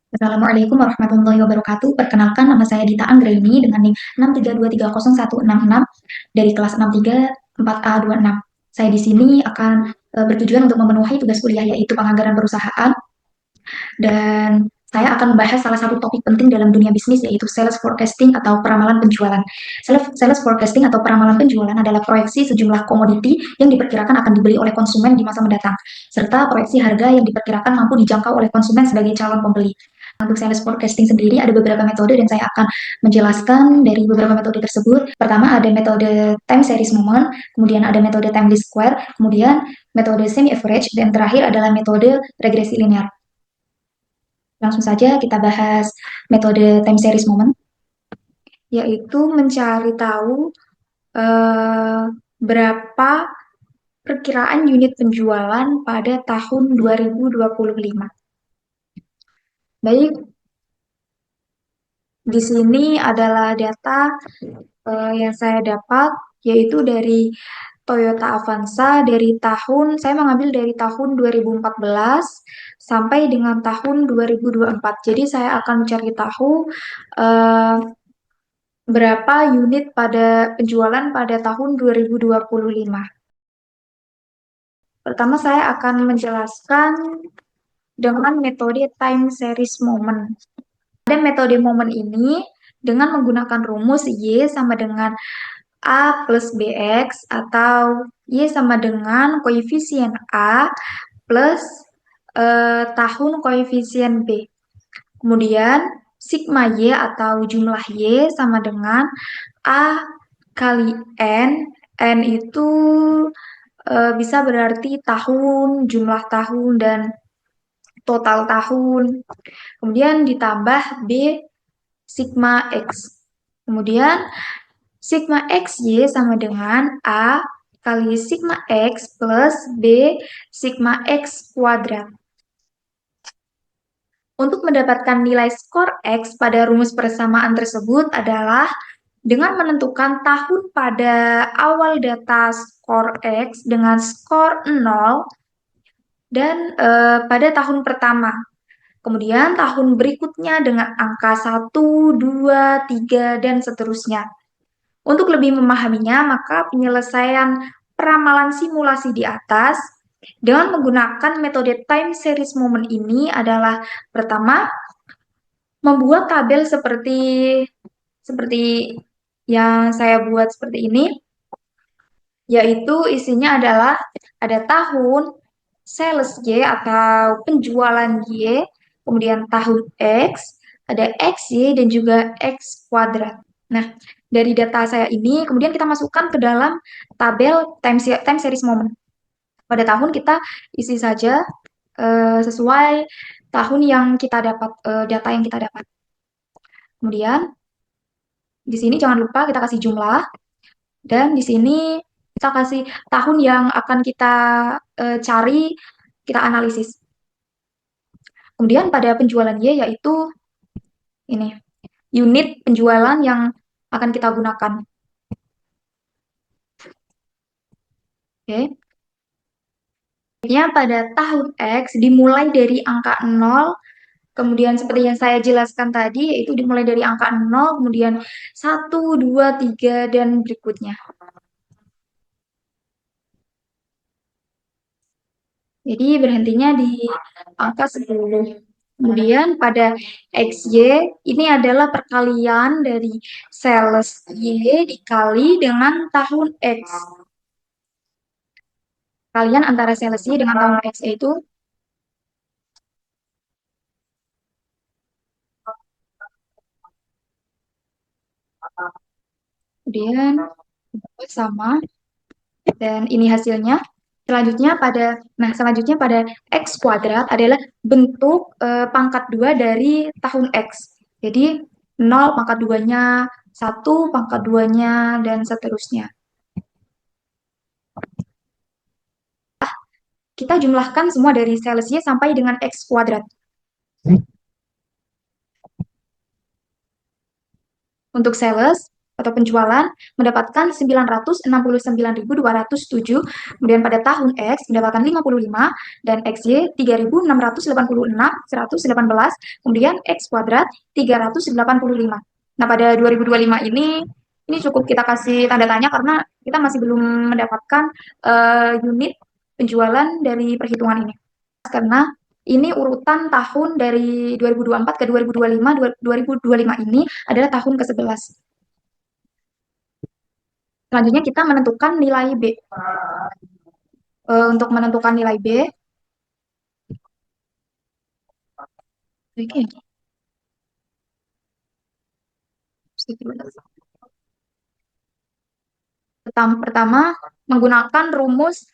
Assalamualaikum warahmatullahi wabarakatuh. Perkenalkan, nama saya Dita Anggraini dengan NIM 632300166 dari kelas 634A26. Saya di sini akan bertujuan untuk memenuhi tugas kuliah, yaitu penganggaran perusahaan, dan saya akan membahas salah satu topik penting dalam dunia bisnis, yaitu sales forecasting atau peramalan penjualan. Sales forecasting atau peramalan penjualan adalah proyeksi sejumlah komoditi yang diperkirakan akan dibeli oleh konsumen di masa mendatang, serta proyeksi harga yang diperkirakan mampu dijangkau oleh konsumen sebagai calon pembeli. Untuk sales forecasting sendiri ada beberapa metode dan saya akan menjelaskan dari beberapa metode tersebut. Pertama ada metode time series moment, kemudian ada metode time least square, kemudian metode semi average, dan terakhir adalah metode regresi linear. Langsung saja kita bahas metode time series moment, yaitu mencari tahu berapa perkiraan unit penjualan pada tahun 2025. Baik, di sini adalah data yang saya dapat, yaitu dari Toyota Avanza dari saya mengambil dari tahun 2014 sampai dengan tahun 2024. Jadi saya akan mencari tahu eh, berapa unit pada penjualan pada tahun 2025. Pertama saya akan menjelaskan dengan metode time series moment. Pada metode momen ini, dengan menggunakan rumus Y sama dengan A plus BX atau Y sama dengan koefisien A plus tahun koefisien B. Kemudian, sigma Y atau jumlah Y sama dengan A kali N. N itu bisa berarti tahun, jumlah tahun, dan total tahun. Kemudian ditambah B sigma X. Kemudian sigma XY sama dengan A kali sigma X plus B sigma X kuadrat. Untuk mendapatkan nilai skor X pada rumus persamaan tersebut adalah dengan menentukan tahun pada awal data skor X dengan skor 0 dan pada tahun pertama. Kemudian tahun berikutnya dengan angka 1, 2, 3, dan seterusnya. Untuk lebih memahaminya, maka penyelesaian peramalan simulasi di atas dengan menggunakan metode time series moment ini adalah pertama, membuat tabel seperti yang saya buat seperti ini, yaitu isinya adalah ada tahun, sales Y atau penjualan Y, kemudian tahun X, ada XY, dan juga X kuadrat. Nah, dari data saya ini, kemudian kita masukkan ke dalam tabel time series moment. Pada tahun kita isi saja sesuai tahun yang kita dapat, data yang kita dapat. Kemudian, di sini jangan lupa kita kasih jumlah, dan di sini kita kasih tahun yang akan kita cari, kita analisis. Kemudian pada penjualan Y yaitu ini, unit penjualan yang akan kita gunakan. Oke. Pada tahun X dimulai dari angka 0, kemudian seperti yang saya jelaskan tadi, yaitu dimulai dari angka 0, kemudian 1, 2, 3, dan berikutnya. Jadi berhentinya di angka 10. Kemudian pada XY, ini adalah perkalian dari sales Y dikali dengan tahun X. Kalian antara sales Y dengan tahun X itu kemudian sama, dan ini hasilnya. Selanjutnya pada X kuadrat adalah bentuk pangkat 2 dari tahun X. Jadi 0 pangkat 2-nya, 1 pangkat 2-nya, dan seterusnya. Kita jumlahkan semua dari sales Y sampai dengan X kuadrat. Untuk sales, atau penjualan mendapatkan 969.207, kemudian pada tahun X mendapatkan 55 dan XY 3.686.118, kemudian X kuadrat 385. Nah, pada 2025 ini cukup kita kasih tanda tanya karena kita masih belum mendapatkan unit penjualan dari perhitungan ini. Karena ini urutan tahun dari 2024 ke 2025, 2025 ini adalah tahun ke-11. Selanjutnya kita menentukan nilai B. Untuk menentukan nilai B, oke. Pertama, menggunakan rumus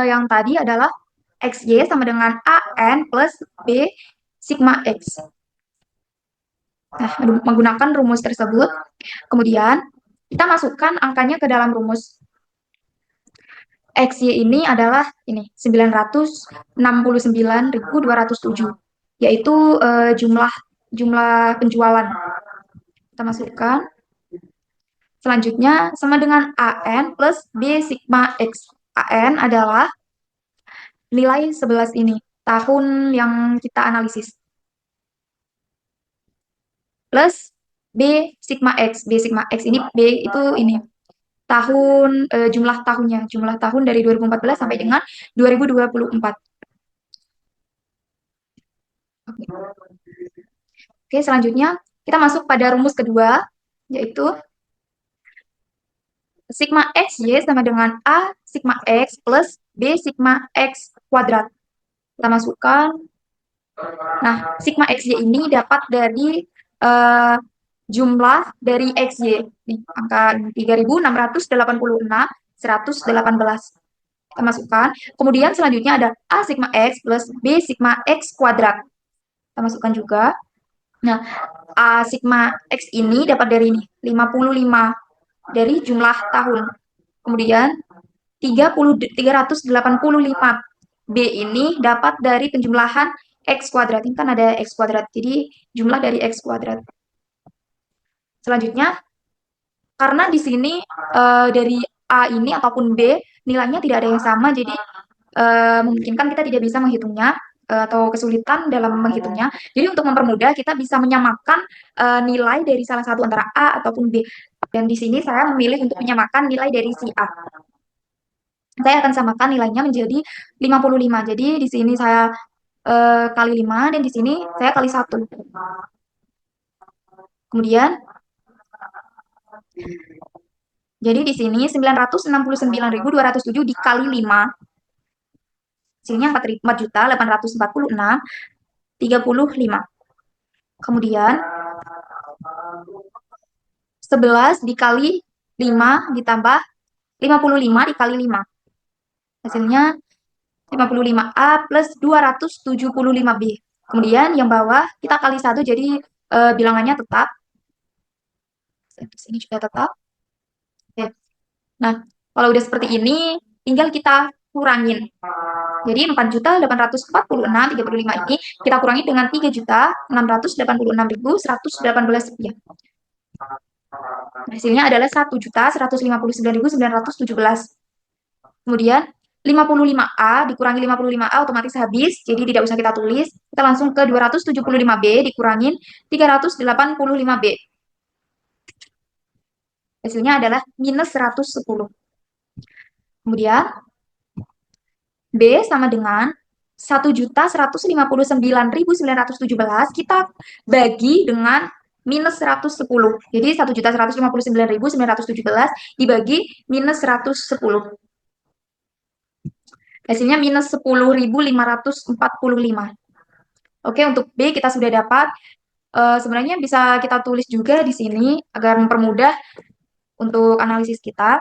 yang tadi adalah XY sama dengan AN plus B sigma X. Nah, menggunakan rumus tersebut, kemudian kita masukkan angkanya ke dalam rumus. XY ini adalah ini 969.207, yaitu jumlah penjualan. Kita masukkan. Selanjutnya sama dengan AN plus B sigma X. AN adalah nilai 11 ini, tahun yang kita analisis. Plus B sigma X. B sigma X ini, B itu ini, tahun jumlah tahunnya, jumlah tahun dari 2014 sampai dengan 2024. Oke, selanjutnya kita masuk pada rumus kedua, yaitu sigma XY sama dengan A sigma X plus B sigma X kuadrat. Kita masukkan. Nah, sigma XY ini dapat dari jumlah dari XY. Nih, angka 3.686.118. Kita masukkan. Kemudian selanjutnya ada A sigma X plus B sigma X kuadrat. Kita masukkan juga. Nah, A sigma X ini dapat dari ini, 55 dari jumlah tahun. Kemudian 385 B ini dapat dari penjumlahan X kuadrat. Ini kan ada X kuadrat, jadi jumlah dari X kuadrat. Selanjutnya, karena di sini dari A ini ataupun B nilainya tidak ada yang sama, jadi memungkinkan kita tidak bisa menghitungnya atau kesulitan dalam menghitungnya. Jadi untuk mempermudah kita bisa menyamakan nilai dari salah satu antara A ataupun B. Dan di sini saya memilih untuk menyamakan nilai dari si A. Saya akan samakan nilainya menjadi 55. Jadi di sini saya kali 5 dan di sini saya kali 1. Kemudian jadi di sini 969.207 dikali 5. Hasilnya 4.846.35. Kemudian 11 dikali 5 ditambah 55 dikali 5. Hasilnya 55A plus 275B. Kemudian yang bawah kita kali 1 jadi bilangannya tetap. Sini juga tetap. Oke. Nah, kalau udah seperti ini tinggal kita kurangin. Jadi 4.846.35 ini kita kurangi dengan 3.686.118 rupiah. Hasilnya adalah 1.159.917. Kemudian 55A dikurangi 55A otomatis habis, jadi tidak usah kita tulis. Kita langsung ke 275B dikurangin 385B. Hasilnya adalah minus 110. Kemudian B sama dengan 1.159.917 kita bagi dengan minus 110. Jadi 1.159.917 dibagi minus 110. Hasilnya minus 10.545. Oke, untuk B kita sudah dapat. Sebenarnya bisa kita tulis juga di sini agar mempermudah untuk analisis kita.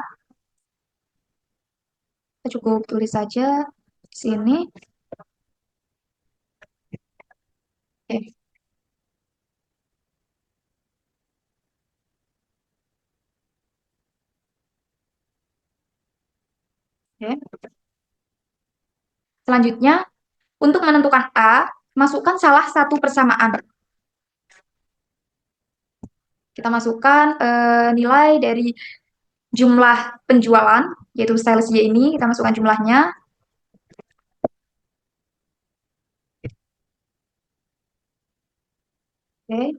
Kita cukup tulis saja di sini. Oke. Oke. Selanjutnya, untuk menentukan A, masukkan salah satu persamaan. Kita masukkan nilai dari jumlah penjualan, yaitu sales Y ini, kita masukkan jumlahnya. Oke.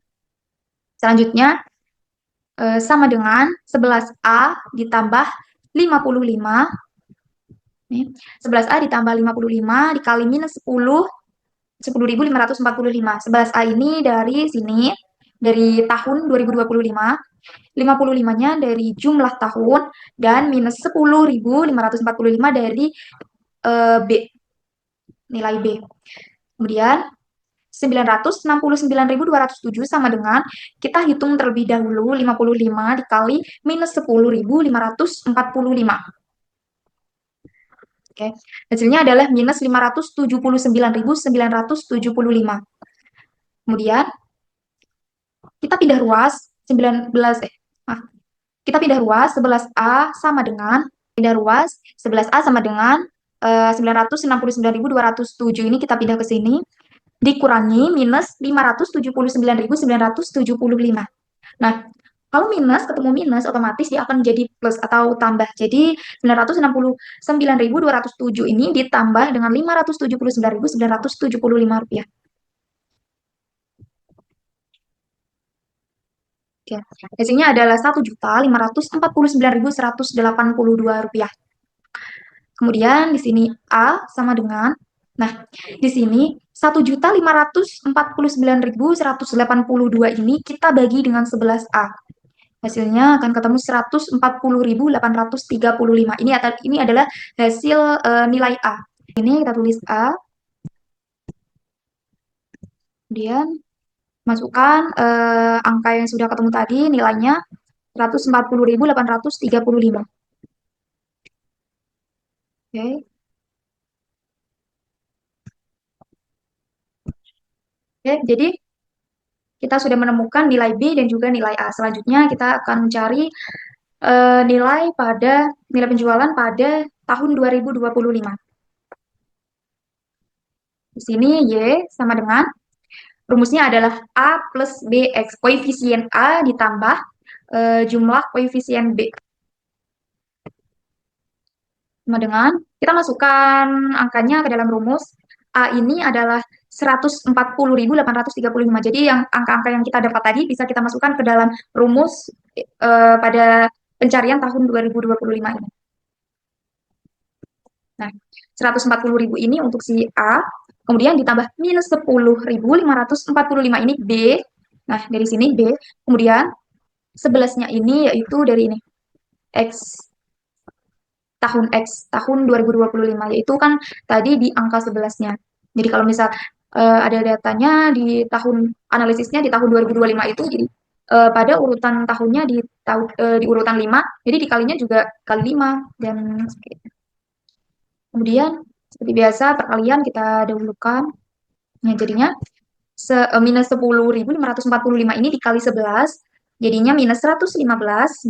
Selanjutnya, sama dengan 11A ditambah 55. Nih, 11A ditambah 55 dikali minus 10, 10.545. 11A ini dari sini, dari tahun 2025. 55-nya dari jumlah tahun dan minus 10.545 dari B, nilai B. Kemudian 969.207 sama dengan kita hitung terlebih dahulu 55 dikali minus 10.545. Oke, hasilnya adalah minus 579.975. Kemudian kita pindah ruas 19 kita pindah ruas 11A sama dengan pindah ruas 11A sama dengan 969.207 ini kita pindah ke sini dikurangi minus 579.975. Nah, kalau minus ketemu minus otomatis dia akan menjadi plus atau tambah. Jadi 969.207 ini ditambah dengan 579.975 rupiah. Oke. Hasilnya adalah 1.549.182 rupiah. Kemudian di sini A sama dengan, nah di sini 1.549.182 ini kita bagi dengan 11A. Hasilnya akan ketemu 140.835. Ini adalah hasil nilai A. Ini kita tulis A. Kemudian masukkan angka yang sudah ketemu tadi, nilainya 140.835. Oke. Oke, jadi kita sudah menemukan nilai B dan juga nilai A. Selanjutnya kita akan mencari nilai penjualan pada tahun 2025. Di sini Y sama dengan rumusnya adalah A plus BX. Koefisien A ditambah jumlah koefisien B. Sama dengan, kita masukkan angkanya ke dalam rumus. A ini adalah 140.835. Jadi yang angka-angka yang kita dapat tadi bisa kita masukkan ke dalam rumus pada pencarian tahun 2025 ini. Nah, 140.000 ini untuk si A, kemudian ditambah minus 10.545 ini B. Nah, dari sini B. Kemudian 11-nya ini yaitu dari ini, X, tahun 2025, yaitu kan tadi di angka 11-nya. Jadi kalau misal ada datanya di tahun analisisnya di tahun 2025 itu, jadi pada urutan tahunnya di urutan 5, jadi dikalinya juga kali 5 dan kemudian seperti biasa perkalian kita dahulukan. Nah, jadinya minus 10.545 ini dikali 11 jadinya minus 115.995.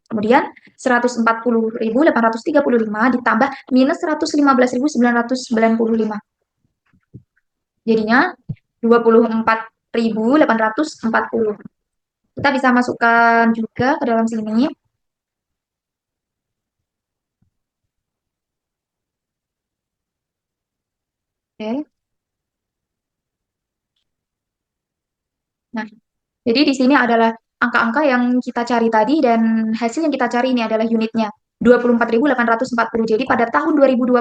Kemudian 140.835 ditambah minus 115.995. Jadinya 24.840. Kita bisa masukkan juga ke dalam sini. Oke. Nah, jadi di sini adalah angka-angka yang kita cari tadi dan hasil yang kita cari ini adalah unitnya 24.840. Jadi pada tahun 2025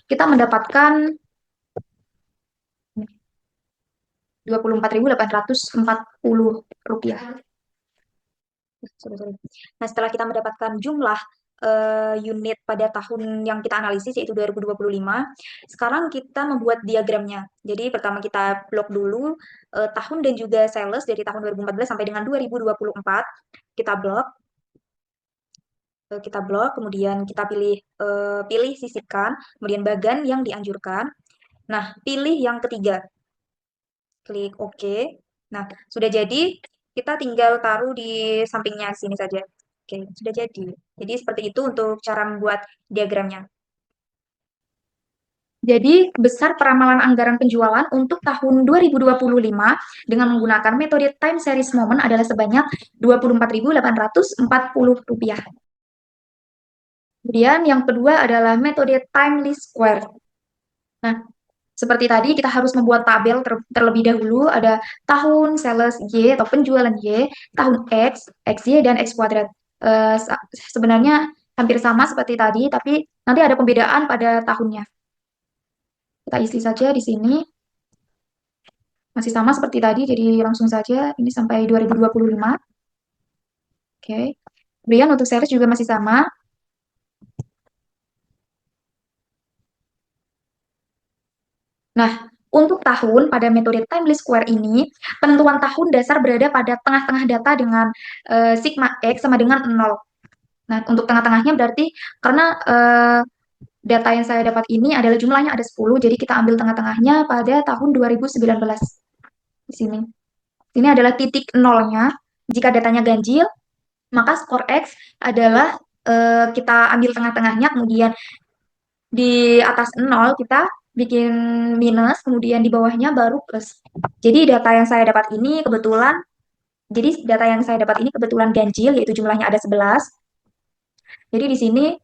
kita mendapatkan 24.840 rupiah. Nah, setelah kita mendapatkan jumlah unit pada tahun yang kita analisis yaitu 2025, sekarang kita membuat diagramnya. Jadi pertama kita blok dulu tahun dan juga sales dari tahun 2014 sampai dengan 2024. Kita blok, kemudian kita pilih sisipkan, kemudian bagan yang dianjurkan. Nah, pilih yang ketiga. Klik OK. Nah, sudah jadi, kita tinggal taruh di sampingnya sini saja. Oke, sudah jadi. Jadi seperti itu untuk cara membuat diagramnya. Jadi, besar peramalan anggaran penjualan untuk tahun 2025 dengan menggunakan metode time series moment adalah sebanyak Rp24.840. Kemudian yang kedua adalah metode time least square. Nah, seperti tadi kita harus membuat tabel terlebih dahulu, ada tahun sales Y atau penjualan Y, tahun X, XY, dan X kuadrat. Sebenarnya hampir sama seperti tadi, tapi nanti ada pembedaan pada tahunnya. Kita isi saja di sini. Masih sama seperti tadi, jadi langsung saja ini sampai 2025. Oke. Kemudian untuk sales juga masih sama. Nah, untuk tahun pada metode time least square ini, penentuan tahun dasar berada pada tengah-tengah data dengan sigma X sama dengan 0. Nah, untuk tengah-tengahnya berarti karena data yang saya dapat ini adalah jumlahnya ada 10, jadi kita ambil tengah-tengahnya pada tahun 2019. Di sini. Ini adalah titik nolnya. Jika datanya ganjil, maka skor X adalah kita ambil tengah-tengahnya, kemudian di atas 0 kita bikin minus, kemudian di bawahnya baru plus. Jadi data yang saya dapat ini kebetulan ganjil, yaitu jumlahnya ada 11. Jadi di sini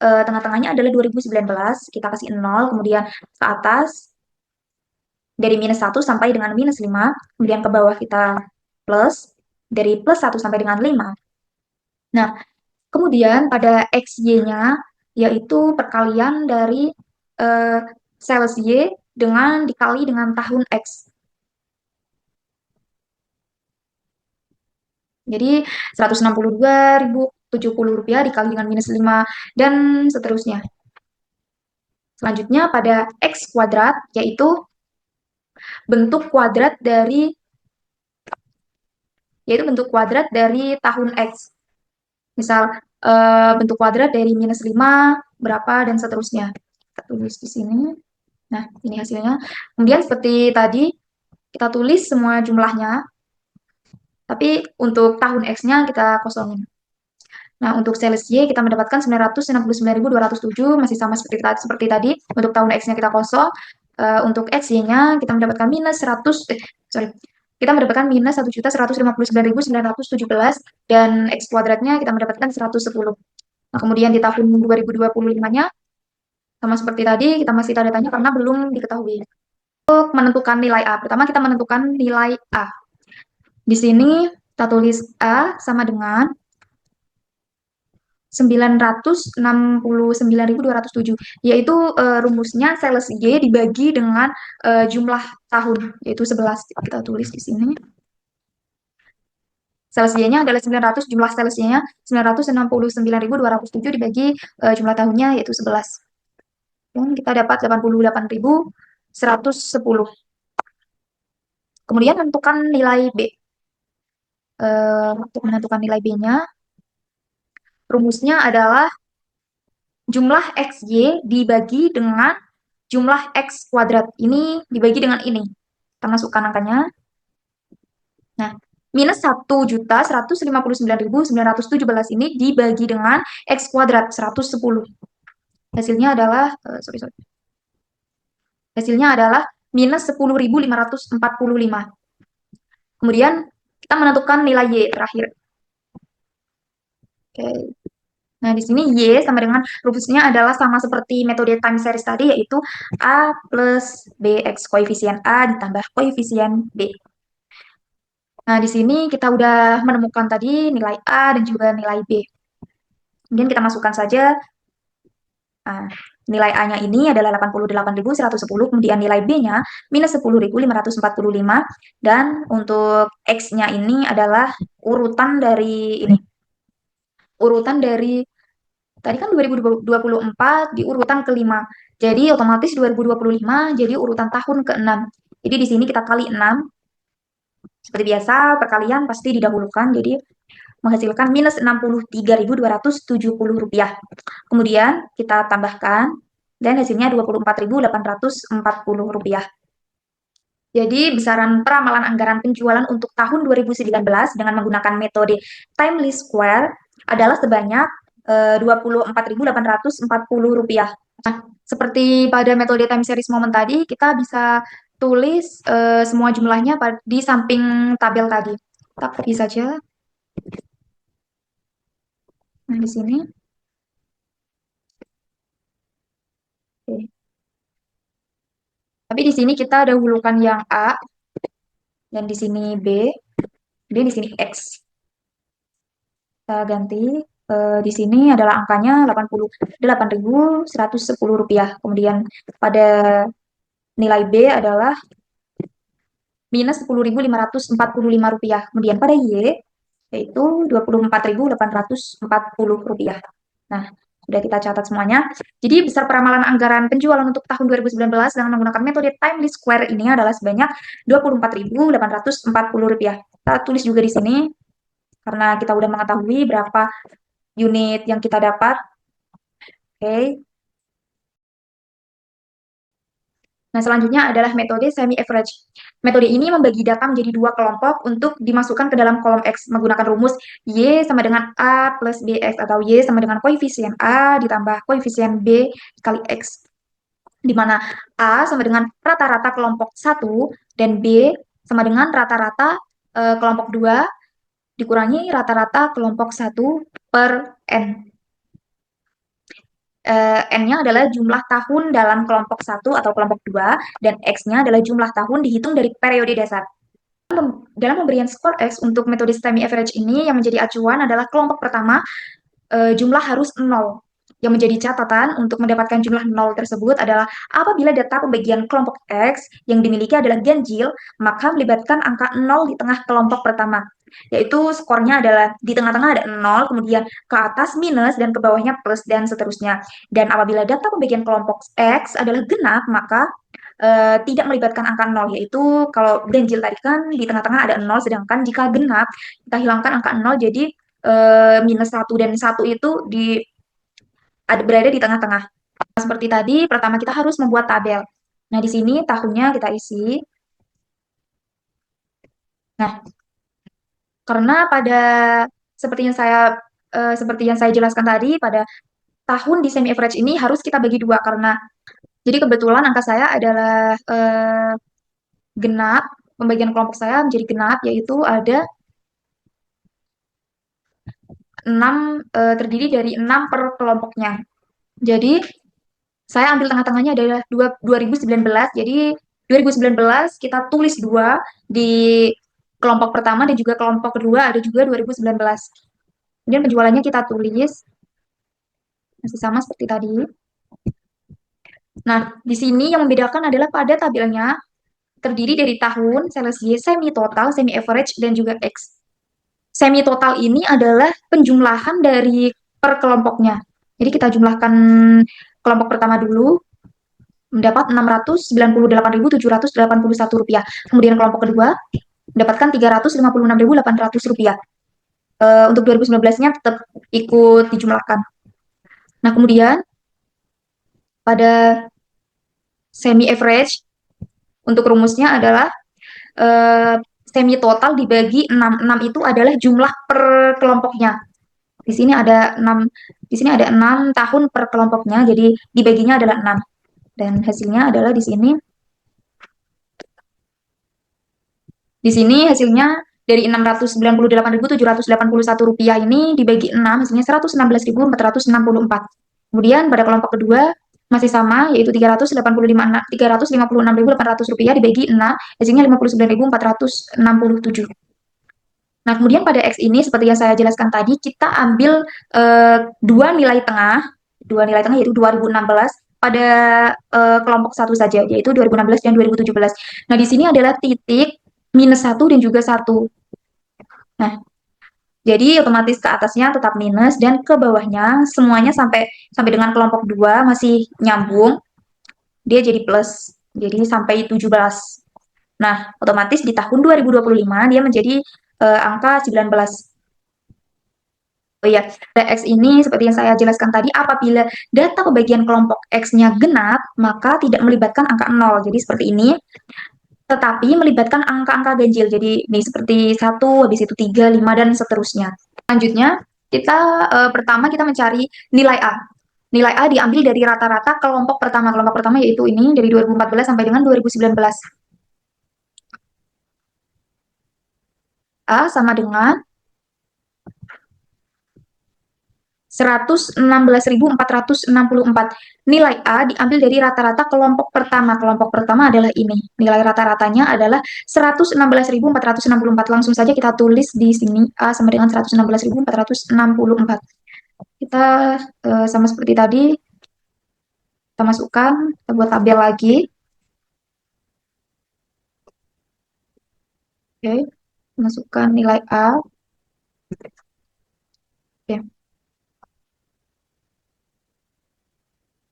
tengah-tengahnya adalah 2019, kita kasih 0, kemudian ke atas dari -1 sampai dengan -5, kemudian ke bawah kita plus, dari +1 sampai dengan 5. Nah, kemudian pada XY-nya, yaitu perkalian dari sales Y dengan dikali dengan tahun X. Jadi Rp162.070 dikali dengan -5 dan seterusnya. Selanjutnya pada X kuadrat, yaitu bentuk kuadrat dari tahun X. Misal bentuk kuadrat dari -5 berapa dan seterusnya. Kita tulis di sini. Nah, ini hasilnya. Kemudian seperti tadi kita tulis semua jumlahnya. Tapi untuk tahun X-nya kita kosongin. Nah, untuk sales Y kita mendapatkan 969.207, masih sama seperti tadi. Untuk tahun X-nya kita kosong. Untuk XY-nya kita mendapatkan kita mendapatkan -1.159.917 dan X kuadratnya kita mendapatkan 110. Nah, kemudian di tahun 2025-nya sama seperti tadi, kita masih tanda tanya karena belum diketahui. Untuk menentukan nilai A, pertama kita menentukan nilai A. Di sini kita tulis A sama dengan 969.207, yaitu rumusnya sales Y dibagi dengan jumlah tahun, yaitu 11. Kita tulis di sini. Sales Y-nya adalah 900, jumlah sales Y-nya 969.207 dibagi jumlah tahunnya, yaitu 11. Dan kita dapat 88.110. Kemudian menentukan nilai B. Untuk menentukan nilai B-nya, rumusnya adalah jumlah XY dibagi dengan jumlah X kuadrat. Ini dibagi dengan ini. Kita masukkan angkanya. Nah, -1.159.917 ini dibagi dengan X kuadrat 110. Hasilnya adalah, hasilnya adalah -10.545. Kemudian kita menentukan nilai Y terakhir. Oke. Nah, di sini Y sama dengan rumusnya adalah sama seperti metode time series tadi, yaitu A plus BX, koefisien A ditambah koefisien B. Nah, di sini kita udah menemukan tadi nilai A dan juga nilai B. Kemudian kita masukkan saja. Nah, nilai A-nya ini adalah 88.110, kemudian nilai B-nya -10.545, dan untuk X-nya ini adalah urutan dari ini. Urutan dari tadi kan 2024 di urutan kelima. Jadi otomatis 2025 jadi urutan tahun ke-6. Jadi di sini kita kali 6. Seperti biasa, perkalian pasti didahulukan. Jadi menghasilkan -63.270 rupiah. Kemudian kita tambahkan dan hasilnya 24.840 rupiah. Jadi besaran peramalan anggaran penjualan untuk tahun 2019 dengan menggunakan metode time least square adalah sebanyak 24.840 rupiah. Nah, seperti pada metode time series moment tadi, kita bisa tulis semua jumlahnya di samping tabel tadi. Kita copy saja. Nah, di sini. Oke. Tapi di sini kita ada dahulukan yang A, dan di sini B, dan di sini X. Kita ganti. Di sini adalah angkanya 88.110 rupiah. Kemudian pada nilai B adalah minus 10.545 rupiah. Kemudian pada Y yaitu 24.840 rupiah. Nah, sudah kita catat semuanya. Jadi besar peramalan anggaran penjualan untuk tahun 2019 dengan menggunakan metode time least square ini adalah sebanyak 24.840 rupiah. Kita tulis juga di sini karena kita udah mengetahui berapa unit yang kita dapat. Oke. Nah, selanjutnya adalah metode semi-average. Metode ini membagi data menjadi dua kelompok untuk dimasukkan ke dalam kolom X menggunakan rumus Y sama dengan A plus BX atau Y sama dengan koefisien A ditambah koefisien B kali X. Di mana A sama dengan rata-rata kelompok 1 dan B sama dengan rata-rata kelompok 2 dikurangi rata-rata kelompok 1 per N. N-nya adalah jumlah tahun dalam kelompok 1 atau kelompok 2, dan X-nya adalah jumlah tahun dihitung dari periode dasar. Dalam pemberian skor X untuk metode semi average ini, yang menjadi acuan adalah kelompok pertama, jumlah harus 0. Yang menjadi catatan untuk mendapatkan jumlah 0 tersebut adalah apabila data pembagian kelompok X yang dimiliki adalah ganjil, maka melibatkan angka 0 di tengah kelompok pertama. Yaitu skornya adalah di tengah-tengah ada 0, kemudian ke atas minus, dan ke bawahnya plus, dan seterusnya. Dan apabila data pembagian kelompok X adalah genap, maka tidak melibatkan angka 0, yaitu kalau ganjil tadi kan di tengah-tengah ada 0, sedangkan jika genap, kita hilangkan angka 0, jadi minus 1 dan 1 itu berada di tengah-tengah. Seperti tadi, pertama kita harus membuat tabel. Nah, di sini tahunnya kita isi. Nah, karena pada seperti yang saya jelaskan tadi, pada tahun di semi average ini harus kita bagi dua karena jadi kebetulan angka saya adalah genap, pembagian kelompok saya menjadi genap, yaitu ada 6, terdiri dari 6 per kelompoknya. Jadi saya ambil tengah-tengahnya adalah 2019. Jadi 2019 kita tulis 2 di kelompok pertama dan juga kelompok kedua ada juga 2019. Kemudian penjualannya kita tulis masih sama seperti tadi. Nah, di sini yang membedakan adalah pada tabelnya terdiri dari tahun, sales Y, semi total, semi average, dan juga X. Semi total ini adalah penjumlahan dari per kelompoknya. Jadi kita jumlahkan kelompok pertama dulu, mendapat Rp698.781. Kemudian kelompok kedua mendapatkan Rp356.800. Untuk 2019-nya tetap ikut dijumlahkan. Nah, kemudian pada semi average untuk rumusnya adalah semi total dibagi 6. 6 itu adalah jumlah per kelompoknya. Di sini ada 6 tahun per kelompoknya, jadi dibaginya adalah 6. Dan hasilnya adalah di sini. Di sini hasilnya dari Rp698.781 ini dibagi 6, hasilnya Rp116.464. Kemudian pada kelompok kedua masih sama, yaitu Rp356.800 dibagi 6, hasilnya Rp59.467. Nah, kemudian pada X ini, seperti yang saya jelaskan tadi, kita ambil dua nilai tengah yaitu 2016 pada kelompok satu saja, yaitu 2016 dan 2017. Nah, di sini adalah titik minus 1 dan juga 1. Nah, jadi otomatis ke atasnya tetap minus dan ke bawahnya semuanya sampai dengan kelompok 2 masih nyambung. Dia jadi plus. Jadi sampai 17. Nah, otomatis di tahun 2025 dia menjadi angka 19. Oh iya, X ini seperti yang saya jelaskan tadi, apabila data pembagian kelompok X-nya genap, maka tidak melibatkan angka 0. Jadi seperti ini. Tetapi melibatkan angka-angka ganjil. Jadi ini seperti 1, habis itu 3, 5, dan seterusnya. Selanjutnya, pertama kita mencari nilai A. Nilai A diambil dari rata-rata kelompok pertama. Kelompok pertama yaitu ini dari 2014 sampai dengan 2019. A sama dengan 116.464. Nilai A diambil dari rata-rata kelompok pertama. Kelompok pertama adalah ini. Nilai rata-ratanya adalah 116.464. Langsung saja kita tulis di sini A sama dengan 116.464. Kita sama seperti tadi, kita masukkan, kita buat tabel lagi. Oke, masukkan nilai A. Oke.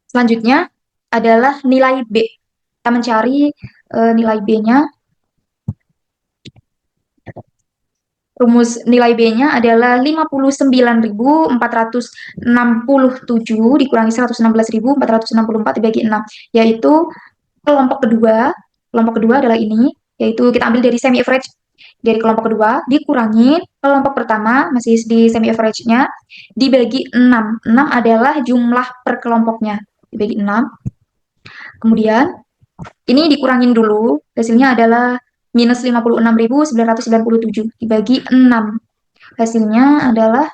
Selanjutnya adalah nilai B. Kita mencari nilai B-nya. Rumus nilai B-nya adalah 59.467 dikurangi 116.464 dibagi 6, yaitu kelompok kedua. Kelompok kedua adalah ini, yaitu kita ambil dari semi average dari kelompok kedua, dikurangi kelompok pertama, masih di semi average-nya, dibagi 6. 6 adalah jumlah per kelompoknya, dibagi 6. Kemudian, ini dikurangin dulu, hasilnya adalah minus 56.997 dibagi 6. Hasilnya adalah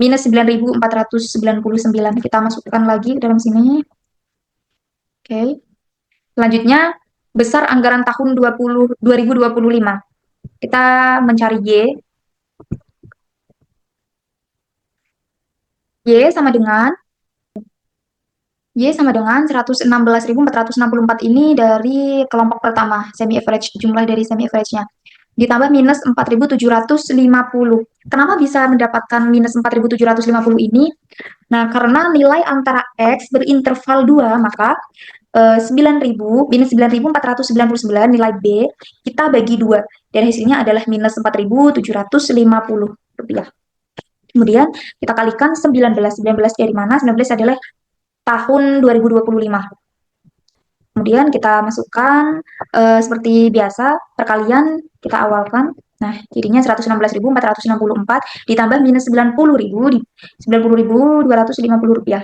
minus 9.499. Kita masukkan lagi ke dalam sini. Oke. Selanjutnya, besar anggaran tahun 2025. Kita mencari Y. Y sama dengan 116.464 ini dari kelompok pertama, semi average, jumlah dari semi average-nya. Ditambah minus 4.750. Kenapa bisa mendapatkan minus 4.750 ini? Nah, karena nilai antara X berinterval 2, maka 9.000 minus 9.499 nilai B kita bagi 2. Dan hasilnya adalah minus 4.750 rupiah. Kemudian kita kalikan 19. 19 dari mana? 19 adalah tahun 2025. Kemudian kita masukkan seperti biasa, perkalian kita awalkan. Nah, jadinya 116.464 ditambah minus 90.250 rupiah.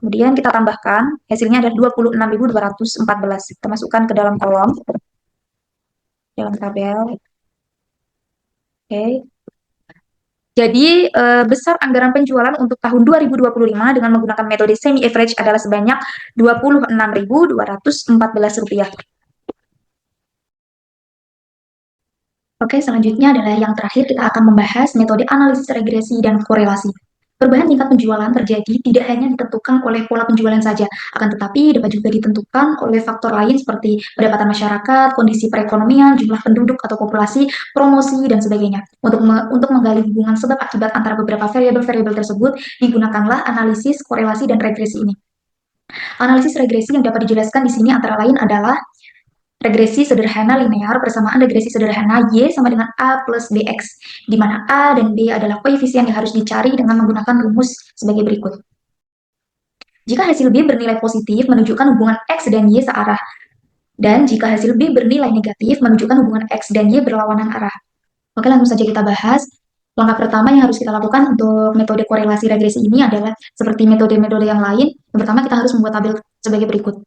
Kemudian kita tambahkan, hasilnya adalah 26.214. Kita masukkan ke dalam kolom, dalam tabel. Oke. Jadi, besar anggaran penjualan untuk tahun 2025 dengan menggunakan metode semi average adalah sebanyak Rp26.214. Oke, selanjutnya adalah yang terakhir kita akan membahas metode analisis regresi dan korelasi. Perubahan tingkat penjualan terjadi tidak hanya ditentukan oleh pola penjualan saja, akan tetapi dapat juga ditentukan oleh faktor lain seperti pendapatan masyarakat, kondisi perekonomian, jumlah penduduk atau populasi, promosi, dan sebagainya. Untuk menggali hubungan sebab akibat antara beberapa variabel-variabel tersebut, digunakanlah analisis, korelasi, dan regresi ini. Analisis regresi yang dapat dijelaskan di sini antara lain adalah regresi sederhana linear persamaan regresi sederhana Y sama dengan A plus BX, di mana A dan B adalah koefisien yang harus dicari dengan menggunakan rumus sebagai berikut. Jika hasil B bernilai positif, menunjukkan hubungan X dan Y searah. Dan jika hasil B bernilai negatif, menunjukkan hubungan X dan Y berlawanan arah. Oke, langsung saja kita bahas. Langkah pertama yang harus kita lakukan untuk metode korelasi regresi ini adalah seperti metode-metode yang lain. Yang pertama, kita harus membuat tabel sebagai berikut.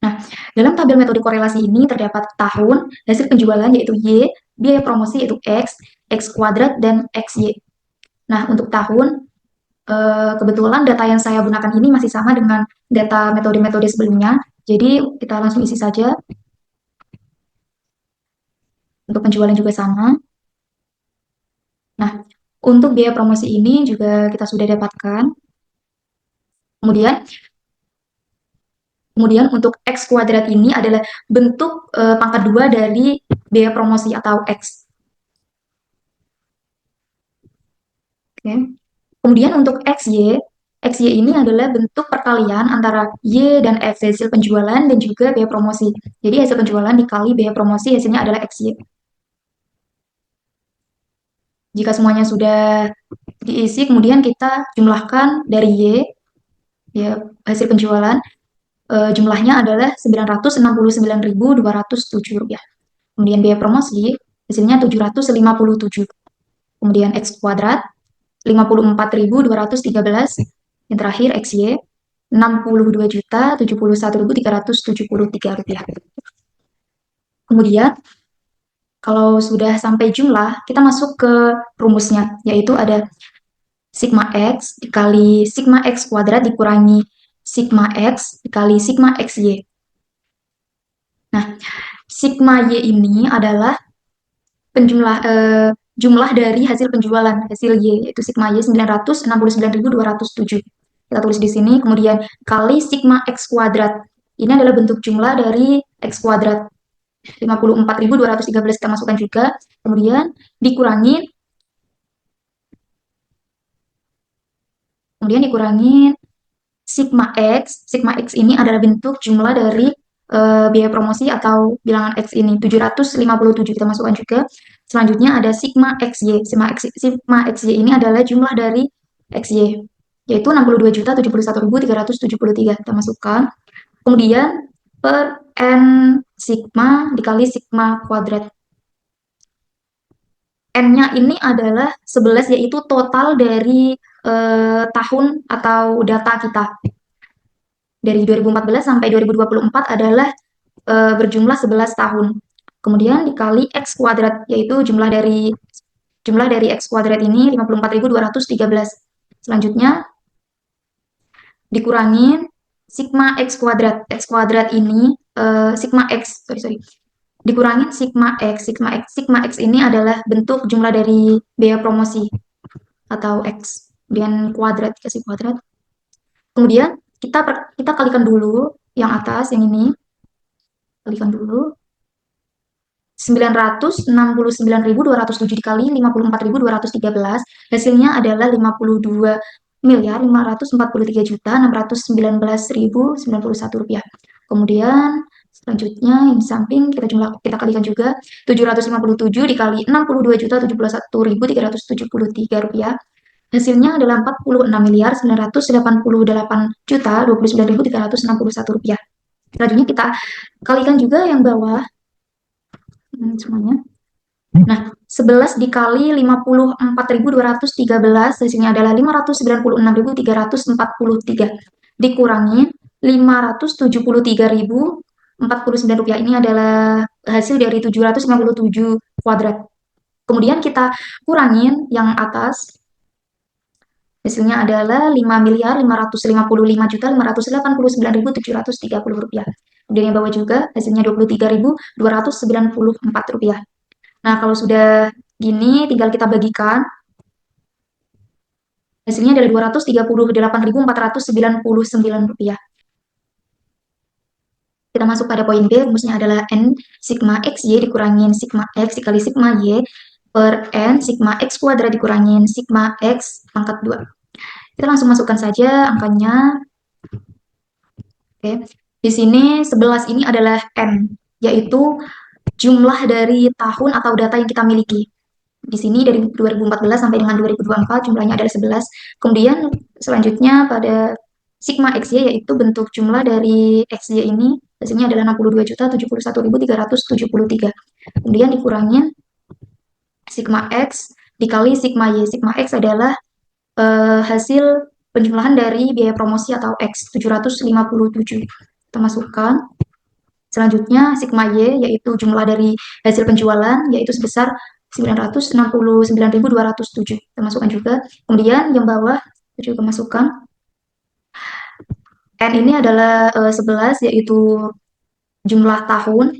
Nah, dalam tabel metode korelasi ini terdapat tahun, hasil penjualan yaitu Y, biaya promosi yaitu X, X kuadrat, dan XY. Nah, untuk tahun, kebetulan data yang saya gunakan ini masih sama dengan data metode-metode sebelumnya. Jadi, kita langsung isi saja. Untuk penjualan juga sama. Nah, untuk biaya promosi ini juga kita sudah dapatkan. Kemudian untuk X kuadrat ini adalah bentuk pangkat 2 dari biaya promosi atau X. Oke. Kemudian untuk XY, XY ini adalah bentuk perkalian antara Y dan X, hasil penjualan dan juga biaya promosi. Jadi hasil penjualan dikali biaya promosi, hasilnya adalah XY. Jika semuanya sudah diisi, kemudian kita jumlahkan dari Y, ya, hasil penjualan, jumlahnya adalah Rp969.207. Kemudian biaya promosi, hasilnya 757. Kemudian X kuadrat, 54.213. Yang terakhir XY, Rp62.071.373. Kemudian, kalau sudah sampai jumlah, kita masuk ke rumusnya, yaitu ada sigma X dikali sigma X kuadrat dikurangi sigma X dikali sigma XY. Nah, sigma Y ini adalah jumlah dari hasil penjualan, hasil Y, yaitu sigma Y 969.207. Kita tulis di sini, kemudian kali sigma X kuadrat. Ini adalah bentuk jumlah dari X kuadrat. 54.213 kita masukkan juga, kemudian dikurangi sigma X. Sigma X ini adalah bentuk jumlah dari biaya promosi atau bilangan X ini, 757 kita masukkan juga. Selanjutnya ada sigma XY. Sigma XY ini adalah jumlah dari XY, yaitu 62.071.373 kita masukkan. Kemudian per N sigma dikali sigma kuadrat. N-nya ini adalah 11, yaitu total dari tahun atau data kita. Dari 2014 sampai 2024 adalah berjumlah 11 tahun. Kemudian dikali X kuadrat, yaitu jumlah dari X kuadrat ini 54.213. Selanjutnya dikurangin sigma X kuadrat. X kuadrat ini sigma X, dikurangin sigma X. Sigma X ini adalah bentuk jumlah dari biaya promosi atau X. Kemudian kuadrat, dikasih kuadrat. Kemudian kita kalikan dulu yang atas, yang ini. Kalikan dulu. 969.207 dikali 54.213, hasilnya adalah 52.543.619.091 rupiah. Kemudian selanjutnya yang di samping kita kalikan juga 757 dikali 62.071.373 rupiah. Hasilnya adalah 46.988.029.361 rupiah. Selanjutnya kita kalikan juga yang bawah semuanya. Nah, 11 dikali 54.213 hasilnya adalah 596.343 dikurangi 573.049 rupiah. Ini adalah hasil dari 757 kuadrat. Kemudian kita kurangin yang atas, hasilnya adalah 5.555.589.730 rupiah. Kemudian yang bawah juga hasilnya 23.294 rupiah. Nah, kalau sudah gini, tinggal kita bagikan. Hasilnya adalah 238.499 rupiah. Kita masuk pada poin B, rumusnya adalah N sigma XY dikurangin sigma X dikali sigma Y per N sigma X kuadrat dikurangin sigma X pangkat 2. Kita langsung masukkan saja angkanya. Oke. Di sini 11 ini adalah N, yaitu jumlah dari tahun atau data yang kita miliki. Di sini dari 2014 sampai dengan 2024 jumlahnya adalah 11. Kemudian selanjutnya pada sigma XY, yaitu bentuk jumlah dari XY ini, hasilnya adalah 62.071.373. Kemudian dikurangin sigma X dikali sigma Y. Sigma X adalah hasil penjumlahan dari biaya promosi atau X, 757. Kita masukkan. Selanjutnya sigma Y, yaitu jumlah dari hasil penjualan, yaitu sebesar 969.207. Kita masukkan juga. Kemudian yang bawah kita juga masukkan. N ini adalah 11, yaitu jumlah tahun.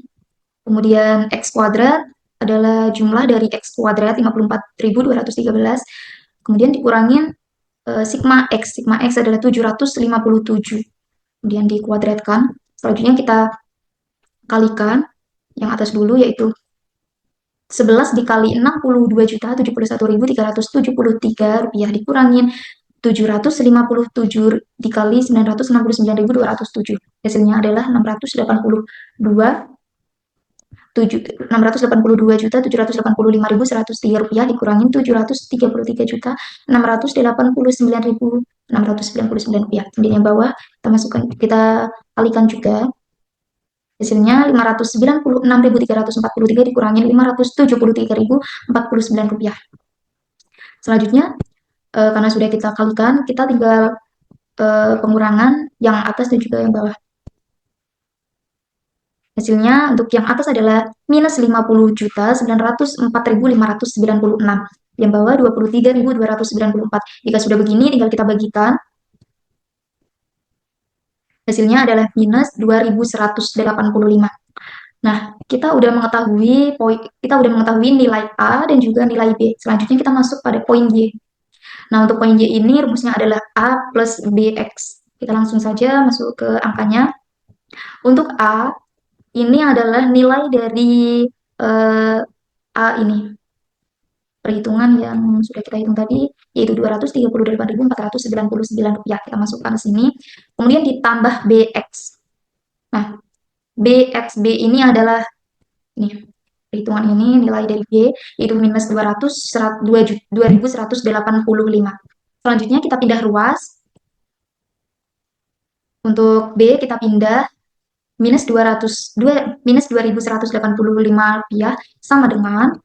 Kemudian X kuadrat adalah jumlah dari X kuadrat 54.213. Kemudian dikurangin sigma X. Sigma X adalah 757. Kemudian dikuadratkan. Selanjutnya kita kalikan yang atas dulu, yaitu 11 dikali 62.071.373 rupiah dikurangin 757 dikali 969.207. Hasilnya adalah 682.785.103 rupiah dikurangin 733.689.699 rupiah. Kemudian yang bawah kita kalikan juga. Hasilnya 596.343 dikurangi 573.049 rupiah. Selanjutnya, karena sudah kita kalikan, kita tinggal pengurangan yang atas dan juga yang bawah. Hasilnya untuk yang atas adalah minus 50.904.596. Yang bawah 23.294. Jika sudah begini, tinggal kita bagikan. Hasilnya adalah minus 2.185. Nah, kita udah mengetahui nilai A dan juga nilai B. Selanjutnya kita masuk pada poin Y. Nah, untuk poin Y ini rumusnya adalah A plus BX. Kita langsung saja masuk ke angkanya. Untuk A, ini adalah nilai dari A ini. Perhitungan yang sudah kita hitung tadi, yaitu Rp238.499. Kita masukkan ke sini. Kemudian ditambah BX. Nah, BXB ini adalah ini perhitungan ini nilai dari B yaitu minus 2.185. Selanjutnya kita pindah ruas. Untuk B kita pindah minus 2.185 rupiah sama dengan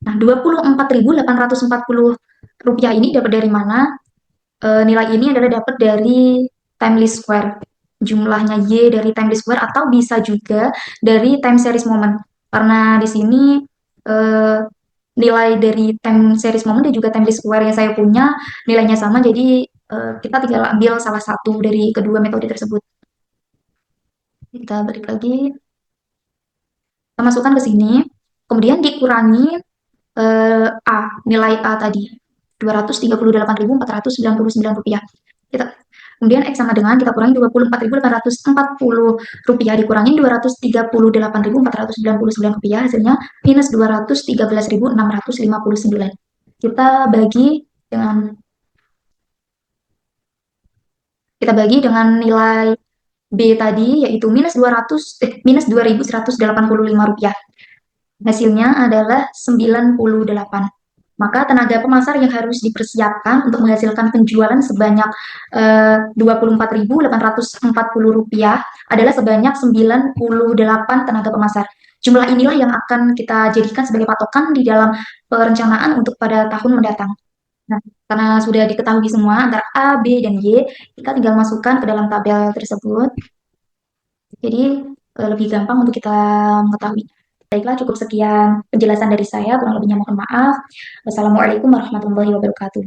24.840 rupiah ini dapat dari mana? Nilai ini adalah dapat dari time least square. Jumlahnya Y dari time least square atau bisa juga dari time series moment. Karena di sini nilai dari time series moment dan juga time least square yang saya punya nilainya sama, jadi kita tinggal ambil salah satu dari kedua metode tersebut. Kita balik lagi, kita masukkan ke sini, kemudian dikurangi A, nilai A tadi, Rp238.499. Kemudian X sama dengan kita kurangi Rp24.840 dikurangi Rp238.499, hasilnya minus Rp213.659. Kita bagi dengan nilai B tadi yaitu minus Rp2.185. Hasilnya adalah 98. Maka tenaga pemasar yang harus dipersiapkan untuk menghasilkan penjualan sebanyak Rp24.840 adalah sebanyak 98 tenaga pemasar. Jumlah inilah yang akan kita jadikan sebagai patokan di dalam perencanaan untuk pada tahun mendatang. Nah, karena sudah diketahui semua antara A, B, dan Y, kita tinggal masukkan ke dalam tabel tersebut. Jadi lebih gampang untuk kita mengetahui. Baiklah, cukup sekian penjelasan dari saya. Kurang lebihnya mohon maaf. Wassalamualaikum warahmatullahi wabarakatuh.